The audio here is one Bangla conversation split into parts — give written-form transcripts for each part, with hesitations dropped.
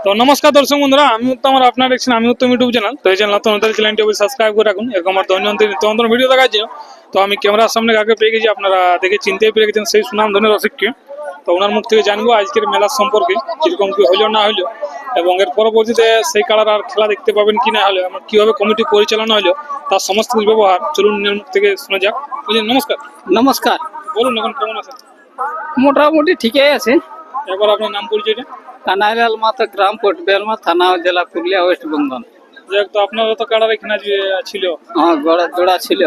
তো নমস্কার দর্শক বন্ধুরা, আমি উত্তম আর আপনারা দেখছেন আমি উত্তম ইউটিউব চ্যানেল। তো এই চ্যানেল আপনাদের চ্যানেলটি অবশ্যই সাবস্ক্রাইব করে রাখুন এরকম আমার দৈনন্দিন নিত্যনতুন ভিডিও দেখার জন্য। তো আমি ক্যামেরার সামনে কাকে পেয়ে গেছি, আপনারা দেখে চিনতেই পেরে গেছেন, সেই সুনাম ধনের রসিককে। তো ওনার মুখ থেকে জানবো আজকের মেলার সম্পর্কে, কিরকম কি হইলো না হইলো, এবং এর পরবর্তীতে সেই কালার আর খেলা দেখতে পাবেন কি না হলো, আমার কিভাবে কমিটি পরিচালনা হলো, তার সমস্ত কিছু ব্যবহার চলুন ওনার মুখ থেকে শোনা যাক। বুঝলেন? নমস্কার। নমস্কার। বলুন এখন কেমন আছেন? মোটামুটি ঠিকই আছে। এবার আপনার নাম পরিচয়টা। কানাইলাল মাতা, গ্রাম কোটবেলমা, থানা জেলা পুরুলিয়া, ওয়েস্ট বেঙ্গল। যাক, তো আপনারা তো কাড়ার এখানে ছিল, হ্যাঁ, জোড়া ছিল।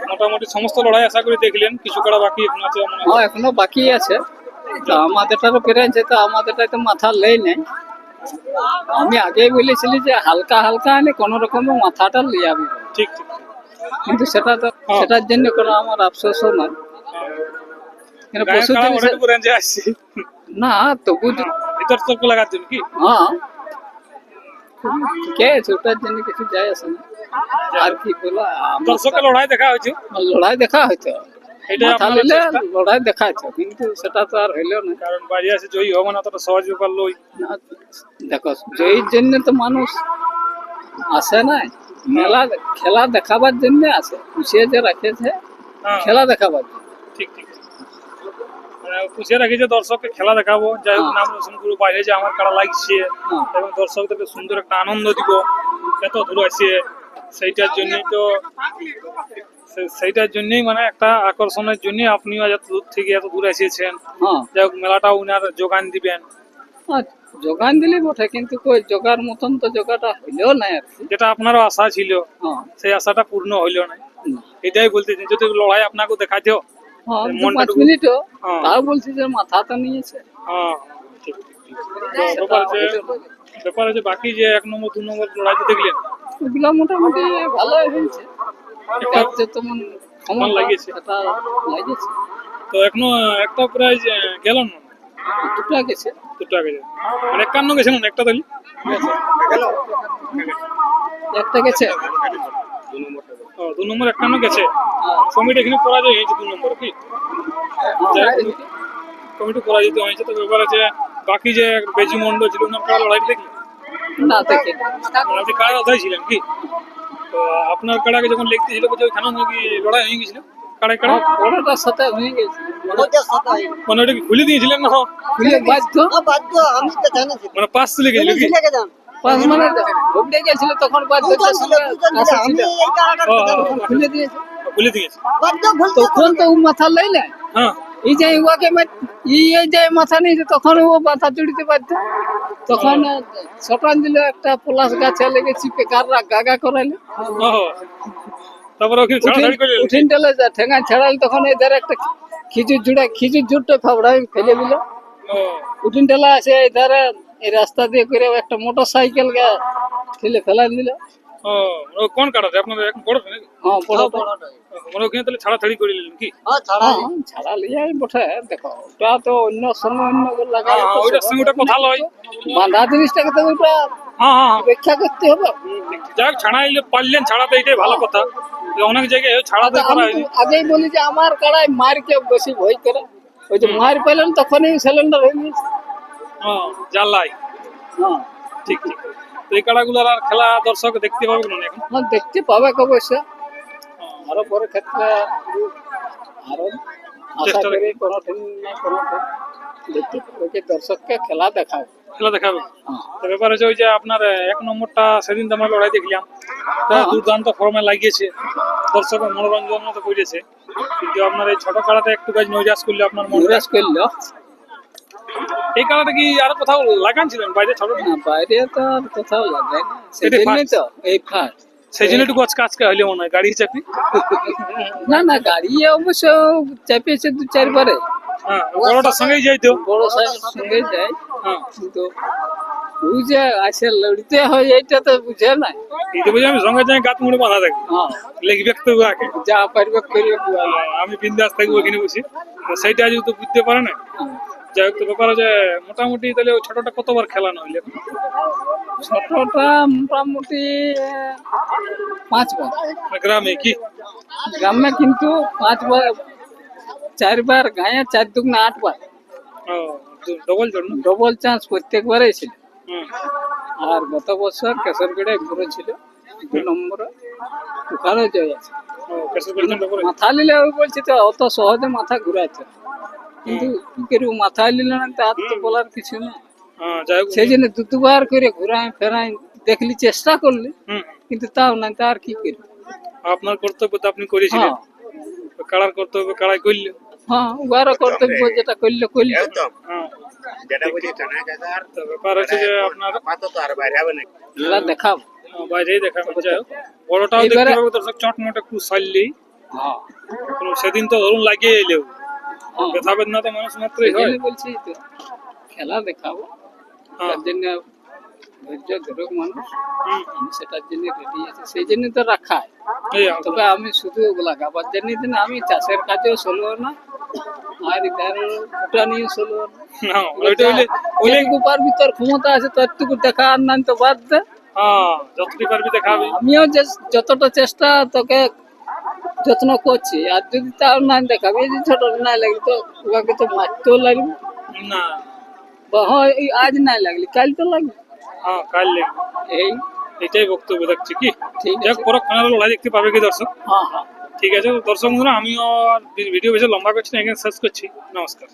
মোটামুটি সমস্ত লড়াই আশা করি দেখলেন, কিছু কাড়া বাকি এখন আছে মনে হয়। হ্যাঁ, এখনো বাকি আছে। তো আমাদেরটারও পেরেছে, তো আমাদেরটাই তো মাথা লেই নেই। আমি আগেই বলেছিলি যে হালকা হালকা আনি কোন রকমের মাথাটা লিয়ে যাবি, ঠিক ঠিক। কিন্তু সেটা তো সেটার জন্য কোনো আমার আফসোসও নয়। কিন্তু গায়ে পশু কাড়া জিনিসে অনেকটুকু রেঞ্জে আসছি। না তবু ভিতর তর্ক লাগার জন্য কি? হ্যাঁ ঠিকই আছে, ওটার জন্য কিছু যায় আসে না। আর কি বলো, দর্শকের লড়াই দেখা হয়েছে, লড়াই দেখা হয়তো এটা মাথা আপনার নিলে চেষ্টা। লড়াই দেখা হয়তো, কিন্তু সেটা তো আর হইলো না। কারণ বাড়ি আছে জয়ী হবে না, তত সহজ ব্যাপার লই। না, দেখো জয়ীর জন্য তো মানুষ আসে না, মেলা খেলা দেখাবার জন্য আসে। পুষিয়ে যে রাখেছে হ্যাঁ, খেলা দেখাবার জন্য। ঠিক ঠিক। মানে পুষিয়ে রাখি যে দর্শককে খেলা দেখাবো, যাই হোক নাম রোশন করবো, বাইরে যে আমার কাড়া লাগছে হ্যাঁ, এবং দর্শকদেরকে সুন্দর একটা আনন্দ দিব, এত দূর আসে, সেইটার জন্যই তো, সেইটার জন্যই মানে একটা আকর্ষণের জন্য আপনিও এত দূর থেকে এত দূর এসেছেন। হ্যাঁ, যাই হোক মেলাটা উনার যোগান দিবেন, হ্যাঁ, যোগান দিলে বটে, কিন্তু কই জোগাড় মতন তো জোগাড়টা হইলেও নাই আর কি। যেটা আপনারও আশা ছিল হ্যাঁ, সেই আশাটা পূর্ণ হইলো না। না। এটাই বলতেছি, যদি লড়াই আপনাকে দেখাতেও হ্যাঁ, মনটা 5 মিনিটও হ্যাঁ। তাও বলছি যে মাথা তো নিয়েছে। হ্যাঁ, ঠিক ঠিক ঠিক। তো ব্যাপার আছে বাকি যে 1 নম্বর 2 নম্বর লড়াইতে দেখলেন, ওগুলা মোটামুটি ভালো হয়েছে। একটা যার তেমন সমান লাগিয়েছে। এটা লাগিয়েছে। তো এখনো একটা প্রাইজ গেল না, দুটা গেছে। দুটো আগে মানে 51 গেছিল না, একটা তাহলে একটা গেছে। ও 2 নম্বর 51 গেছে। হ্যাঁ, কমিটি এখানে পরাজয় হয়েছে 2 নম্বর কি হ্যাঁ, কমিটি পরাজিত হয়েছে। তো ব্যাপার আছে বাকি যে বেজি মন্ডল ছিল ওনার কাড়া লড়াই দেখলেন, না দেখে আপনি কাড়া রাধাই ছিলেন কি? তো আপনার কাড়াকে যখন লিখতে ছিল ওখানে নাকি লড়াই হয়ে গেছিল কাড়ায় কাড়ায়, বড়টার সাথে হয়ে গেছে। মানে ওটা কি খুলে দিয়েছিলেন না? খুলে বাধ্য মানে পাস তুলে গেছিল কি? পাঁচ মানে ঘুমতে গেছিল তখন বাধ্য খুলে দিয়েছে। খুলে দিয়েছে। তখন তো ও মাথা লাই না, হ্যাঁ, এই যে ওকে এই যে মাথা নিয়েছে তখন ও মাথা জুড়িতে বাধ্য। তখন ছটান দিল একটা পলাশ গাছে লেগে চিপে গাগা করাইলো। ও তারপরে ওখানে ছাড়াছাড়ি করে উঠিন টেলে যা ঠেঙা ছাড়াল, তখন এদের একটা খিচুর জুড়টা ফাবড়াই ফেলে দিল। ও উঠিন টেলা আছে এধারে, এই রাস্তা দিয়ে করে একটা মোটর সাইকেল ঠেলে ফেলাই দিল। ও ও কোন কাটাতে আপনাদের এখন বড় নাকি? হ্যাঁ, বড় মানে ওখানে তাহলে ছাড়াছাড়ি করে নিলেন কি? ছাড়া লিয়ে বটে। দেখো ওটা তো অন্য সময় অন্য লাগালে তো ওইটার সঙ্গে ওটা কথা লয়। বাঁধা জিনিসটাকে তো ওটা হ্যাঁ হ্যাঁ হ্যাঁ। রক্ষা করতে হবে। যাক ছাড়াইলে পারলেন ছাড়াতে, এটাই ভালো কথা। যে অনেক জায়গায় ছাড়াতে করা আমি হয়নি। তো আগেই বলি যে আমার কাড়াই মারকে বেশি ভয় করে। ওই যে মার পেলেন তখনই সিলিন্ডার হয়ে গেছে। হ্যাঁ, জ্বালাই। হ্যাঁ, ঠিক ঠিক। তো এই কাড়াগুলোর আর খেলা দর্শক দেখতে পাবে না এখন? হ্যাঁ, দেখতে পাবে অবশ্য। আরো পরে ক্ষেত্রে আরো আশা চেষ্টা করি কোনো দিন না কোনো দিন দেখতে পাবে যে দর্শককে খেলা দেখাবে। খেলা দেখাবে। হ্যাঁ, তো ব্যাপার হচ্ছে ওই যে আপনার 1 নম্বরটা সেদিন তো আমরা লড়াই দেখলাম, তা হ্যাঁ। দুর্দান্ত ফর্মে লাগিয়েছে, দর্শকের মনোরঞ্জন তো করেছে। কিন্তু আপনার এই ছোট কাড়াতে একটু কাজ নৈরাশ করলে আপনার মনে নিরাশ করলো এই কাড়াটা কি আরো কোথাও লাগান ছিলেন বাইরে ছোট? না, বাইরে তো আর কোথাও লাগাই না, এটাই সেজন্যই first। তো এই ফার্স্ট। সেই জন্য একটু আজকে হইলে মনে হয় গাড়ি চাকরি। না না, গাড়ি অবশ্য চাপিয়েছে 2-4 বারে। হ্যাঁ, বড়টার সঙ্গেই যাইতো। বড় সাহেবের সঙ্গে যায়, হ্যাঁ, কিন্তু ওই যে আছে লড়তে হয় এইটা তো বুঝে না। এই তো বুঝি আমি সঙ্গে যাই গাত মুড়ে বাঁধা থাকি, হ্যাঁ, লেখবে তো আগে। যা পারবে করিবে। আমি বিন্দাস থাকবো এখানে বসে, তো সেইটা আজ তো বুঝতে পারে না। যাই হোক, তো ব্যাপার হচ্ছে মোটামুটি তাহলে ওই ছোটটা কতবার খেলা না হইলে? ছোটটা মোটামুটি 5 বার গ্রামে কি? গ্রামে, কিন্তু 5 বার 4 বার গায়ে, 4 দুগুণে 8 বার। ডবল জন্য। ডবল চান্স প্রত্যেকবারই ছিল। হুম, আর গত বছর কেশরগড়ে ঘুরেছিল 2 নম্বরে, ওখানেও জয় আছে। কেসে করেছেন ব্যাপারে মাথা নিলে আমি বলছি তো অত সহজে মাথা ঘুরাচ্ছে না। কিন্তু কি করবো, মাথা নিলে না তার তো বলার কিছু না। হ্যাঁ যাই হোক সেই জন্য দুবার করে ঘুরাই ফেরাই দেখলি, চেষ্টা করলি, হুম, কিন্তু তাও না, তার কি করবি। আপনার কর্তব্য তো আপনি করেছিলেন, হ্যাঁ কাড়ার কর্তব্য কাড়াই করলে। হ্যাঁ, উহারও কর্তব্য যেটা করলে করলে। হ্যাঁ তো ব্যাপার হচ্ছে যে আপনার খেলা দেখাবো। বাইরেই দেখা যাই হোক বড়টাও দেখতে এবারে- পাবে দর্শক, চটমট একটু সারলেই হ্যাঁ সেদিন তো ধরুন লাগিয়ে এলেও হ্যাঁ, ব্যথা বেদনা তো মানুষ মাত্রই সেই হয়। জন্য বলছি তো খেলা দেখাবো। হ্যাঁ তার জন্য ধৈর্য ধরুক মানুষ, হুম, আমি সেটার জন্য রেডি আছি, সেই জন্য তো রাখা। এই তবে আমি শুধু ওগুলা গাবার জন্য দিন, আমি চাষের কাজেও চলবো না, আর ইধার ওটা নিয়ে চলবো না। না ওইটা হইলে ওইলে যেটুকু পারবি, তোর ক্ষমতা আছে ততটুকু দেখা, আর নাই তো বাদ দে। হ্যাঁ যতটি পারবি দেখাবি। আমিও যতটা চেষ্টা তোকে যত্ন করছি, আর যদি তাও না দেখাবি, এই যে ছোট না লাগলি তো ওকে তো মারতেও লাগবে। না বা হয় এই আজ নাই লাগলি, কাল তো লাগবে। হ্যাঁ কাল লেগে এই এটাই বক্তব্য দেখছি কি। ঠিক যাক আছে। পরক ফাইনাল লড়াই দেখতে পাবে কি দর্শক। হ্যাঁ হ্যাঁ। ঠিক আছে দর্শক বন্ধুরা, আমিও আর ভিডিও বেশি লম্বা করছি না, এখানে শেষ করছি। নমস্কার।